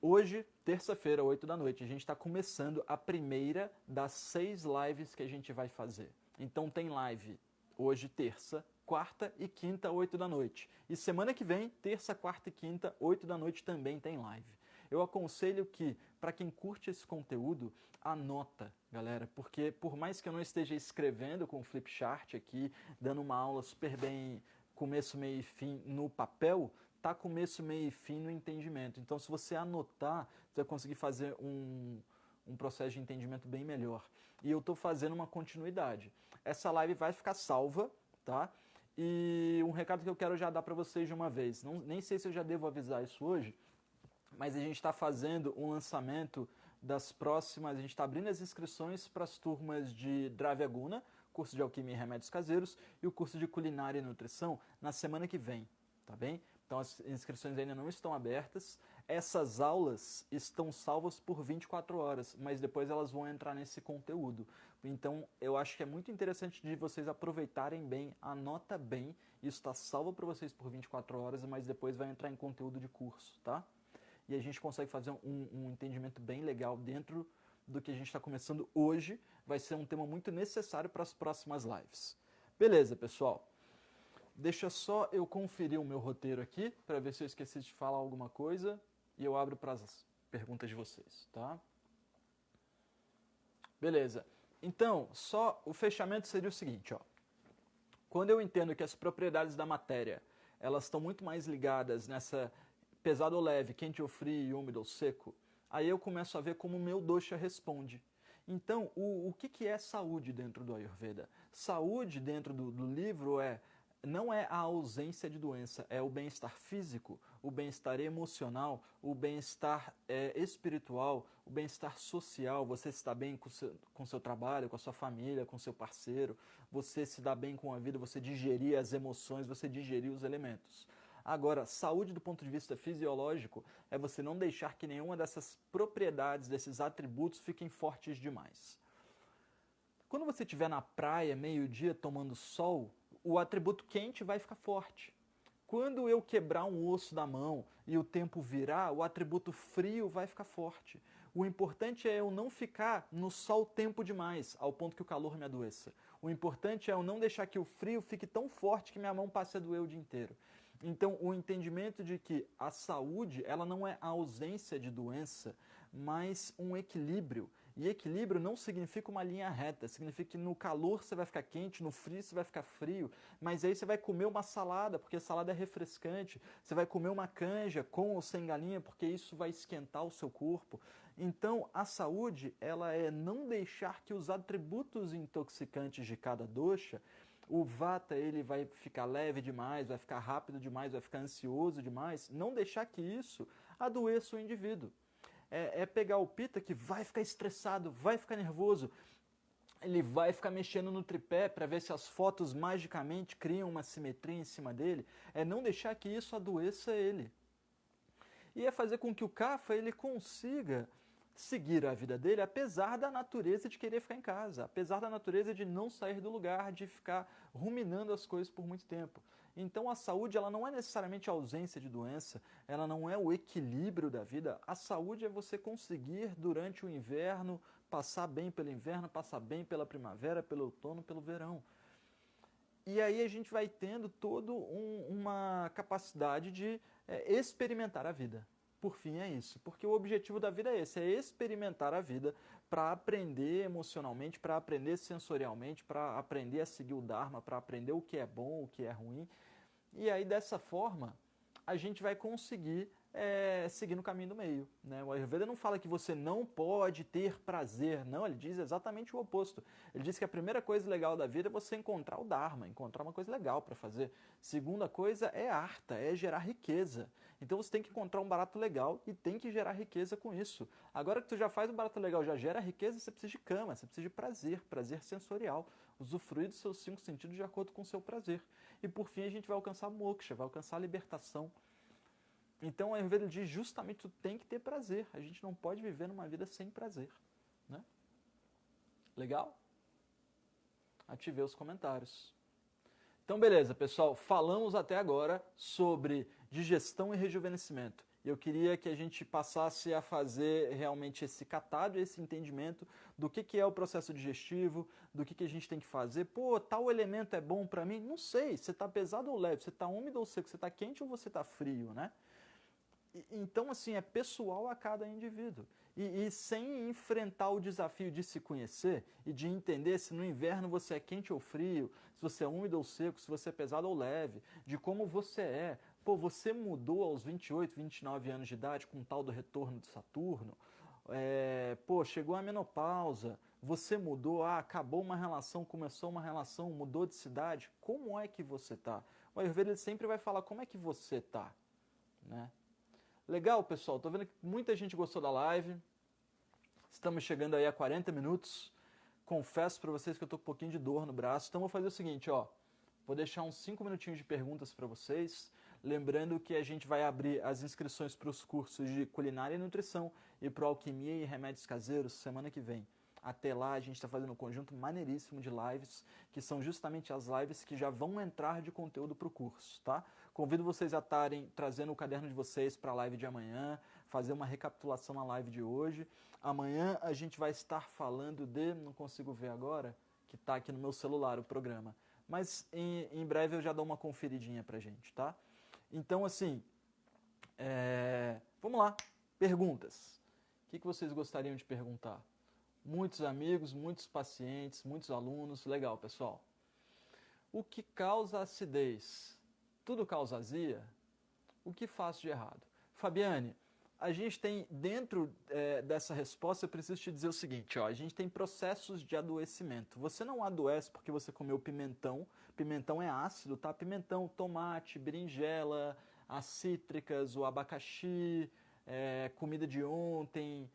Hoje, terça-feira, 8 da noite, a gente está começando a primeira das 6 lives que a gente vai fazer. Então tem live hoje, terça, quarta e quinta, 8 da noite. E semana que vem, terça, quarta e quinta, 8 da noite também tem live. Eu aconselho que, para quem curte esse conteúdo, anota, galera, porque por mais que eu não esteja escrevendo com o Flipchart aqui, dando uma aula super bem, começo, meio e fim no papel, tá começo, meio e fim no entendimento. Então, se você anotar, você vai conseguir fazer um processo de entendimento bem melhor. E eu estou fazendo uma continuidade. Essa live vai ficar salva, tá? E um recado que eu quero já dar para vocês de uma vez. Nem sei se eu já devo avisar isso hoje, mas a gente está fazendo um lançamento das próximas, a gente está abrindo as inscrições para as turmas de Dravyaguna, curso de Alquimia e Remédios Caseiros, e o curso de Culinária e Nutrição na semana que vem, tá bem? Então as inscrições ainda não estão abertas. Essas aulas estão salvas por 24 horas, mas depois elas vão entrar nesse conteúdo. Então eu acho que é muito interessante de vocês aproveitarem bem, anota bem, isso está salvo para vocês por 24 horas, mas depois vai entrar em conteúdo de curso, tá? E a gente consegue fazer um entendimento bem legal dentro do que a gente está começando hoje. Vai ser um tema muito necessário para as próximas lives. Beleza, pessoal? Deixa só eu conferir o meu roteiro aqui, para ver se eu esqueci de falar alguma coisa, e eu abro para as perguntas de vocês, tá? Beleza. Então, só o fechamento seria o seguinte, ó. Quando eu entendo que as propriedades da matéria, elas estão muito mais ligadas nessa pesado ou leve, quente ou frio, úmido ou seco, aí eu começo a ver como o meu dosha responde. Então, o que é saúde dentro do Ayurveda? Saúde dentro do livro não é a ausência de doença, é o bem-estar físico, o bem-estar emocional, o bem-estar espiritual, o bem-estar social, você está bem com seu trabalho, com a sua família, com seu parceiro, você se dá bem com a vida, você digerir as emoções, você digerir os elementos. Agora, saúde do ponto de vista fisiológico é você não deixar que nenhuma dessas propriedades, desses atributos fiquem fortes demais. Quando você estiver na praia, meio-dia, tomando sol, o atributo quente vai ficar forte. Quando eu quebrar um osso da mão e o tempo virar, o atributo frio vai ficar forte. O importante é eu não ficar no sol tempo demais, ao ponto que o calor me adoeça. O importante é eu não deixar que o frio fique tão forte que minha mão passe a doer o dia inteiro. Então, o entendimento de que a saúde, ela não é a ausência de doença, mas um equilíbrio. E equilíbrio não significa uma linha reta, significa que no calor você vai ficar quente, no frio você vai ficar frio, mas aí você vai comer uma salada, porque a salada é refrescante, você vai comer uma canja com ou sem galinha, porque isso vai esquentar o seu corpo. Então, a saúde, ela é não deixar que os atributos intoxicantes de cada dosha O vata, ele vai ficar leve demais, vai ficar rápido demais, vai ficar ansioso demais. Não deixar que isso adoeça o indivíduo. É pegar o pita que vai ficar estressado, vai ficar nervoso, ele vai ficar mexendo no tripé para ver se as fotos magicamente criam uma simetria em cima dele. É não deixar que isso adoeça ele. E é fazer com que o Kapha ele consiga seguir a vida dele, apesar da natureza de querer ficar em casa, apesar da natureza de não sair do lugar, de ficar ruminando as coisas por muito tempo. Então a saúde ela não é necessariamente a ausência de doença, ela não é o equilíbrio da vida. A saúde é você conseguir, durante o inverno, passar bem pelo inverno, passar bem pela primavera, pelo outono, pelo verão. E aí a gente vai tendo toda uma capacidade de experimentar a vida. Por fim, é isso. Porque o objetivo da vida é esse, é experimentar a vida para aprender emocionalmente, para aprender sensorialmente, para aprender a seguir o Dharma, para aprender o que é bom, o que é ruim. E aí, dessa forma, a gente vai conseguir seguir no caminho do meio. Né? O Ayurveda não fala que você não pode ter prazer, não, ele diz exatamente o oposto. Ele diz que a primeira coisa legal da vida é você encontrar o Dharma, encontrar uma coisa legal para fazer. Segunda coisa é arta, é gerar riqueza. Então você tem que encontrar um barato legal e tem que gerar riqueza com isso. Agora que tu já faz um barato legal, já gera riqueza, você precisa de cama, você precisa de prazer, prazer sensorial. Usufruir dos seus 5 sentidos de acordo com o seu prazer. E por fim a gente vai alcançar moksha, vai alcançar a libertação. Então, a Ayurveda diz justamente tu tem que ter prazer. A gente não pode viver numa vida sem prazer. Né? Legal? Ativei os comentários. Então, beleza, pessoal. Falamos até agora sobre digestão e rejuvenescimento. E eu queria que a gente passasse a fazer realmente esse catado, esse entendimento do que é o processo digestivo, do que a gente tem que fazer. Pô, tal elemento é bom para mim? Não sei. Você está pesado ou leve? Você está úmido ou seco? Você está quente ou você está frio, né? Então, assim, é pessoal a cada indivíduo. E sem enfrentar o desafio de se conhecer e de entender se no inverno você é quente ou frio, se você é úmido ou seco, se você é pesado ou leve, de como você é. Pô, você mudou aos 28, 29 anos de idade com o tal do retorno de Saturno. Pô, chegou a menopausa, você mudou, acabou uma relação, começou uma relação, mudou de cidade. Como é que você tá? O Ayurveda sempre vai falar como é que você tá, né? Legal, pessoal. Tô vendo que muita gente gostou da live. Estamos chegando aí a 40 minutos. Confesso para vocês que eu tô com um pouquinho de dor no braço. Então vou fazer o seguinte, ó. Vou deixar uns 5 minutinhos de perguntas para vocês. Lembrando que a gente vai abrir as inscrições para os cursos de culinária e nutrição e para alquimia e remédios caseiros semana que vem. Até lá a gente está fazendo um conjunto maneiríssimo de lives, que são justamente as lives que já vão entrar de conteúdo para o curso, tá? Convido vocês a estarem trazendo o caderno de vocês para a live de amanhã, fazer uma recapitulação na live de hoje. Amanhã a gente vai estar falando de, não consigo ver agora, que está aqui no meu celular o programa, mas em breve eu já dou uma conferidinha pra gente, tá? Então, assim, vamos lá, perguntas. O que vocês gostariam de perguntar? Muitos amigos, muitos pacientes, muitos alunos. Legal, pessoal. O que causa acidez? Tudo causa azia? O que faço de errado? Fabiane, a gente tem, dentro dessa resposta, eu preciso te dizer o seguinte, ó, a gente tem processos de adoecimento. Você não adoece porque você comeu pimentão. Pimentão é ácido, tá? Pimentão, tomate, berinjela, as cítricas, o abacaxi, comida de ontem,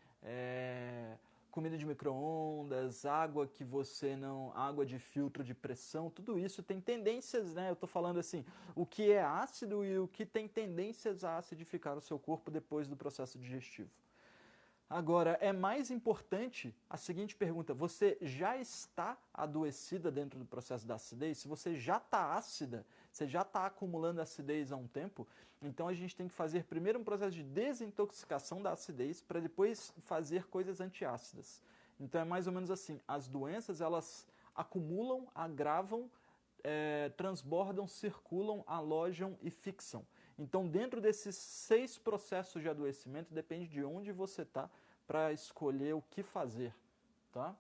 comida de micro-ondas, água que você não... água de filtro de pressão, tudo isso tem tendências, né? Eu estou falando assim, o que é ácido e o que tem tendências a acidificar o seu corpo depois do processo digestivo. Agora, é mais importante a seguinte pergunta, você já está adoecida dentro do processo da acidez? Se você já está ácida, você já está acumulando acidez há um tempo, então a gente tem que fazer primeiro um processo de desintoxicação da acidez para depois fazer coisas antiácidas. Então é mais ou menos assim, as doenças elas acumulam, agravam, transbordam, circulam, alojam e fixam. Então, dentro desses 6 processos de adoecimento, depende de onde você está para escolher o que fazer, tá?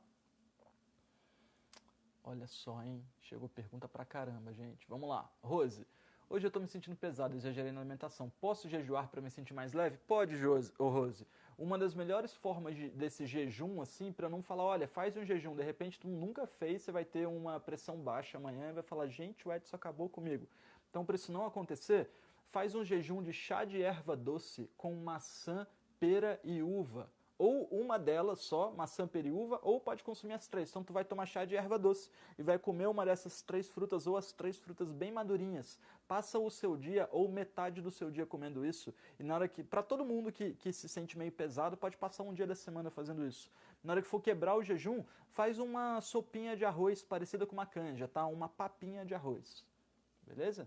Olha só, hein? Chegou pergunta pra caramba, gente. Vamos lá. Rose, Hoje eu estou me sentindo pesado, exagerei na alimentação. Posso jejuar para me sentir mais leve? Pode, Rose. Uma das melhores formas desse jejum, assim, para não falar, olha, faz um jejum, de repente tu nunca fez, você vai ter uma pressão baixa amanhã e vai falar, gente, o Edson acabou comigo. Então, para isso não acontecer, faz um jejum de chá de erva doce com maçã, pera e uva. Ou uma delas só, maçã, pera e uva, ou pode consumir as três. Então tu vai tomar chá de erva doce e vai comer uma dessas três frutas ou as três frutas bem madurinhas. Passa o seu dia ou metade do seu dia comendo isso. E na hora que, para todo mundo que se sente meio pesado, pode passar um dia da semana fazendo isso. Na hora que for quebrar o jejum, faz uma sopinha de arroz parecida com uma canja, tá? Uma papinha de arroz. Beleza?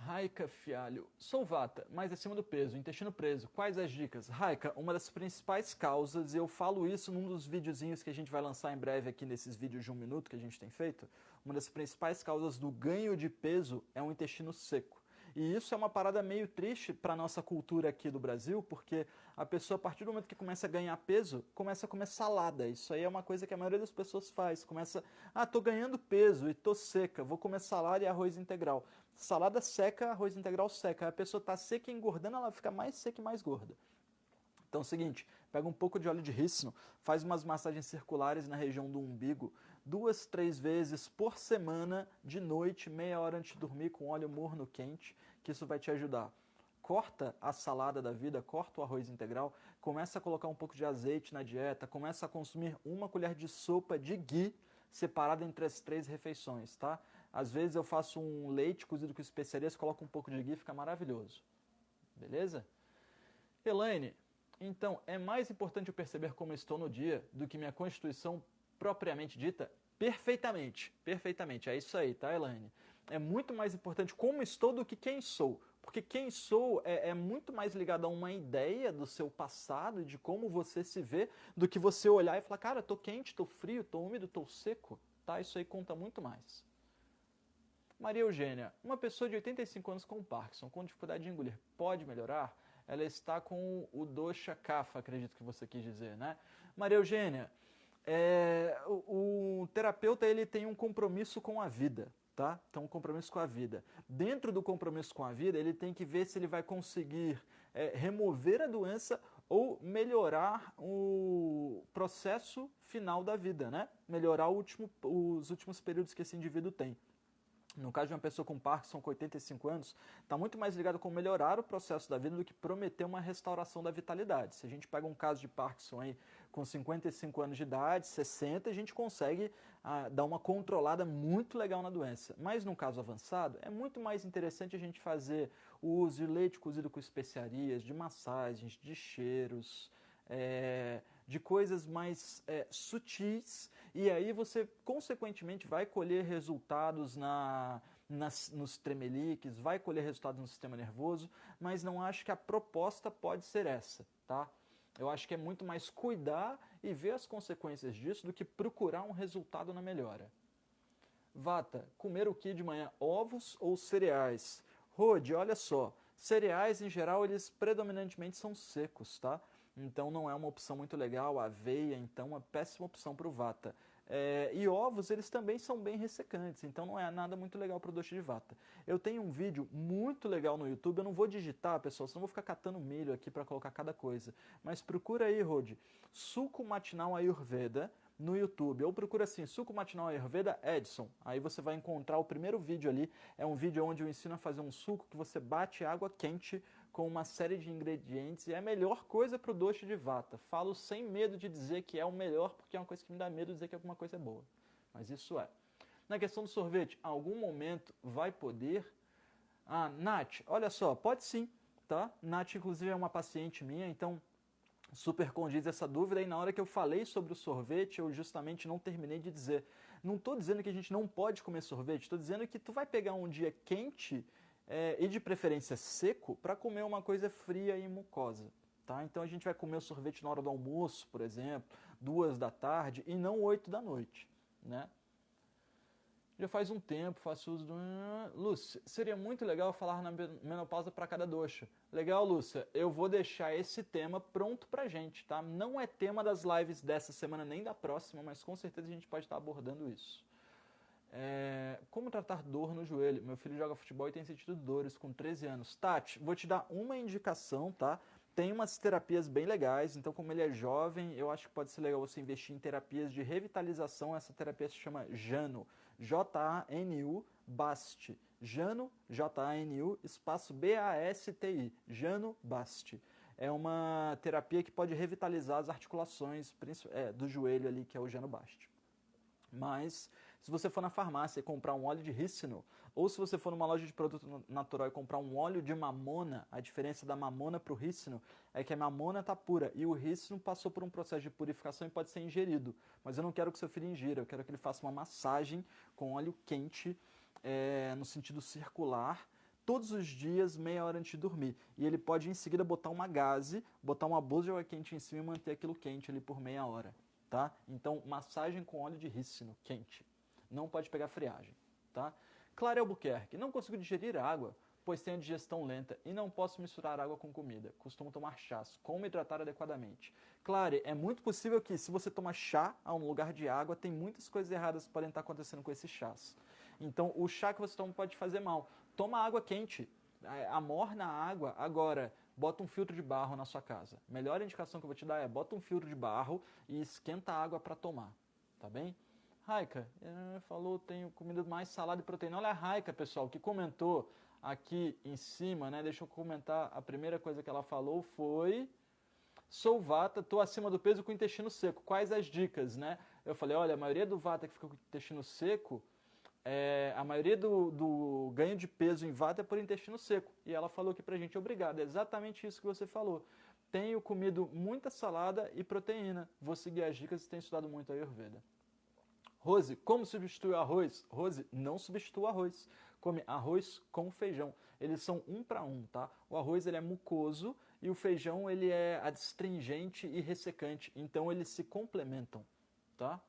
Raika Fialho, sou vata, mais acima do peso, intestino preso, quais as dicas? Raika, uma das principais causas, eu falo isso num dos videozinhos que a gente vai lançar em breve aqui nesses vídeos de 1 minuto que a gente tem feito, uma das principais causas do ganho de peso é um intestino seco. E isso é uma parada meio triste para a nossa cultura aqui do Brasil, porque a pessoa, a partir do momento que começa a ganhar peso, começa a comer salada. Isso aí é uma coisa que a maioria das pessoas faz. Começa, tô ganhando peso e tô seca, vou comer salada e arroz integral. Salada seca, arroz integral seca. A pessoa tá seca e engordando, ela fica mais seca e mais gorda. Então é o seguinte, pega um pouco de óleo de rícino, faz umas massagens circulares na região do umbigo, 2, 3 vezes por semana, de noite, meia hora antes de dormir, com óleo morno quente, que isso vai te ajudar. Corta a salada da vida, corta o arroz integral, começa a colocar um pouco de azeite na dieta, começa a consumir 1 colher de sopa de ghee separada entre as 3 refeições, tá? Às vezes eu faço um leite cozido com especiarias, coloco um pouco de ghee, fica maravilhoso. Beleza? Elaine, então, é mais importante eu perceber como estou no dia do que minha constituição propriamente dita? Perfeitamente, perfeitamente. É isso aí, tá, Elaine? É muito mais importante como estou do que quem sou. Porque quem sou é muito mais ligado a uma ideia do seu passado, de como você se vê, do que você olhar e falar, cara, tô quente, tô frio, tô úmido, tô seco. Tá? Isso aí conta muito mais. Maria Eugênia, uma pessoa de 85 anos com Parkinson, com dificuldade de engolir, pode melhorar? Ela está com o dosha kapha, acredito que você quis dizer, né? Maria Eugênia, o terapeuta ele tem um compromisso com a vida, tá? Então, um compromisso com a vida. Dentro do compromisso com a vida, ele tem que ver se ele vai conseguir remover a doença ou melhorar o processo final da vida, né? Melhorar os últimos períodos que esse indivíduo tem. No caso de uma pessoa com Parkinson com 85 anos, está muito mais ligado com melhorar o processo da vida do que prometer uma restauração da vitalidade. Se a gente pega um caso de Parkinson aí com 55 anos de idade, 60, a gente consegue dar uma controlada muito legal na doença. Mas num caso avançado, é muito mais interessante a gente fazer o uso de leite cozido com especiarias, de massagens, de cheiros, de coisas mais sutis, e aí você, consequentemente, vai colher resultados nos tremeliques, vai colher resultados no sistema nervoso, mas não acho que a proposta pode ser essa, tá? Eu acho que é muito mais cuidar e ver as consequências disso do que procurar um resultado na melhora. Vata, comer o que de manhã? Ovos ou cereais? Rode, olha só, cereais em geral eles predominantemente são secos, tá? Então não é uma opção muito legal. A aveia, então, é uma péssima opção para o Vata. E ovos, eles também são bem ressecantes, então não é nada muito legal para o doce de Vata. Eu tenho um vídeo muito legal no YouTube, eu não vou digitar, pessoal, senão eu vou ficar catando milho aqui para colocar cada coisa. Mas procura aí, Rod, suco matinal Ayurveda no YouTube, ou procura assim, suco matinal Ayurveda Edson, aí você vai encontrar o primeiro vídeo ali, é um vídeo onde eu ensino a fazer um suco que você bate água quente com uma série de ingredientes e é a melhor coisa para o doce de Vata. Falo sem medo de dizer que é o melhor, porque é uma coisa que me dá medo de dizer que alguma coisa é boa, mas isso é. Na questão do sorvete, algum momento vai poder... Nath, olha só, pode sim, tá? Nath, inclusive, é uma paciente minha, então... super condiz essa dúvida, e na hora que eu falei sobre o sorvete, eu justamente não terminei de dizer. Não estou dizendo que a gente não pode comer sorvete, estou dizendo que tu vai pegar um dia quente e de preferência seco para comer uma coisa fria e mucosa. Tá? Então a gente vai comer o sorvete na hora do almoço, por exemplo, 2 da tarde e não 8 da noite. Né? Já faz um tempo, faço uso do... Lúcia, seria muito legal falar na menopausa para cada dosha. Legal, Lúcia, eu vou deixar esse tema pronto pra gente, tá? Não é tema das lives dessa semana nem da próxima, mas com certeza a gente pode estar abordando isso. Como tratar dor no joelho? Meu filho joga futebol e tem sentido dores com 13 anos. Tati, vou te dar uma indicação, tá? Tem umas terapias bem legais, então como ele é jovem, eu acho que pode ser legal você investir em terapias de revitalização. Essa terapia se chama Jano, Janu, Basti. Jano, Janu, espaço B-A-S-T-I, Jano Basti. É uma terapia que pode revitalizar as articulações do joelho ali, que é o Jano Basti. Mas, se você for na farmácia e comprar um óleo de rícino, ou se você for numa loja de produto natural e comprar um óleo de mamona, a diferença da mamona para o rícino é que a mamona está pura e o rícino passou por um processo de purificação e pode ser ingerido. Mas eu não quero que seu filho ingira, eu quero que ele faça uma massagem com óleo quente, no sentido circular, todos os dias, meia hora antes de dormir. E ele pode em seguida botar uma gaze, botar uma bolsa de água quente em cima e manter aquilo quente ali por meia hora. Tá? Então, massagem com óleo de rícino quente. Não pode pegar friagem. Tá? Clara Albuquerque. Não consigo digerir água, pois tenho a digestão lenta e não posso misturar água com comida. Costumo tomar chás. Como hidratar adequadamente? Clara, é muito possível que se você toma chá a um lugar de água, tem muitas coisas erradas que podem estar acontecendo com esses chás. Então, o chá que você toma pode fazer mal. Toma água quente. Amorna a água. Agora, bota um filtro de barro na sua casa. Melhor indicação que eu vou te dar é bota um filtro de barro e esquenta a água para tomar, tá bem? Raika, falou, tenho comido mais salada e proteína. Olha a Raika, pessoal, que comentou aqui em cima, né? Deixa eu comentar, a primeira coisa que ela falou foi: sou vata, tô acima do peso com o intestino seco. Quais as dicas, né? Eu falei, olha, a maioria do vata que fica com o intestino seco, a maioria do ganho de peso em vata é por intestino seco. E ela falou aqui pra gente, obrigado, é exatamente isso que você falou. Tenho comido muita salada e proteína. Vou seguir as dicas e tenho estudado muito a Ayurveda. Rose, como substituir o arroz? Rose, não substitua o arroz. Come arroz com feijão. Eles são um para um, tá? O arroz ele é mucoso e o feijão ele é adstringente e ressecante. Então eles se complementam, tá?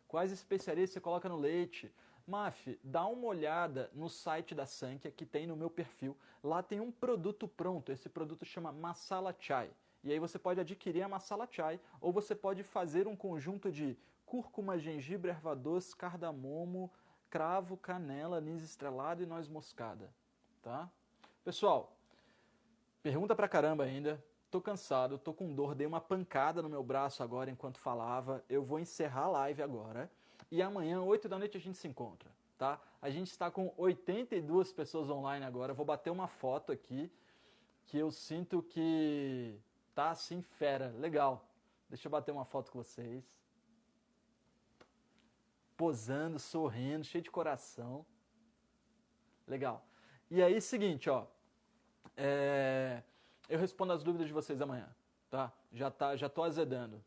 Quais especiarias você coloca no leite? Maf, dá uma olhada no site da Sankhya que tem no meu perfil. Lá tem um produto pronto. Esse produto chama Masala Chai. E aí você pode adquirir a Masala Chai ou você pode fazer um conjunto de cúrcuma, gengibre, erva doce, cardamomo, cravo, canela, anis estrelado e noz moscada, tá? Pessoal, pergunta pra caramba ainda. Tô cansado, tô com dor, dei uma pancada no meu braço agora enquanto falava. Eu vou encerrar a live agora e amanhã, 8 da noite, a gente se encontra, tá? A gente está com 82 pessoas online agora. Vou bater uma foto aqui que eu sinto que tá assim fera. Legal. Deixa eu bater uma foto com vocês. Posando, sorrindo, cheio de coração. Legal. E aí, seguinte, ó. Eu respondo as dúvidas de vocês amanhã, tá? Já tô azedando.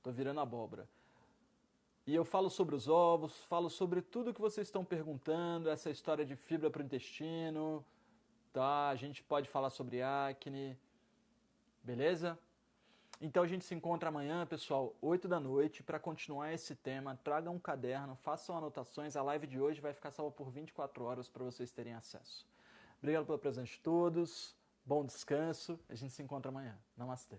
Tô virando abóbora. E eu falo sobre os ovos, falo sobre tudo que vocês estão perguntando, essa história de fibra para o intestino, tá? A gente pode falar sobre acne, beleza? Então a gente se encontra amanhã, pessoal, 8 da noite, para continuar esse tema. Tragam um caderno, façam anotações. A live de hoje vai ficar salva por 24 horas para vocês terem acesso. Obrigado pela presença de todos, bom descanso, a gente se encontra amanhã. Namastê.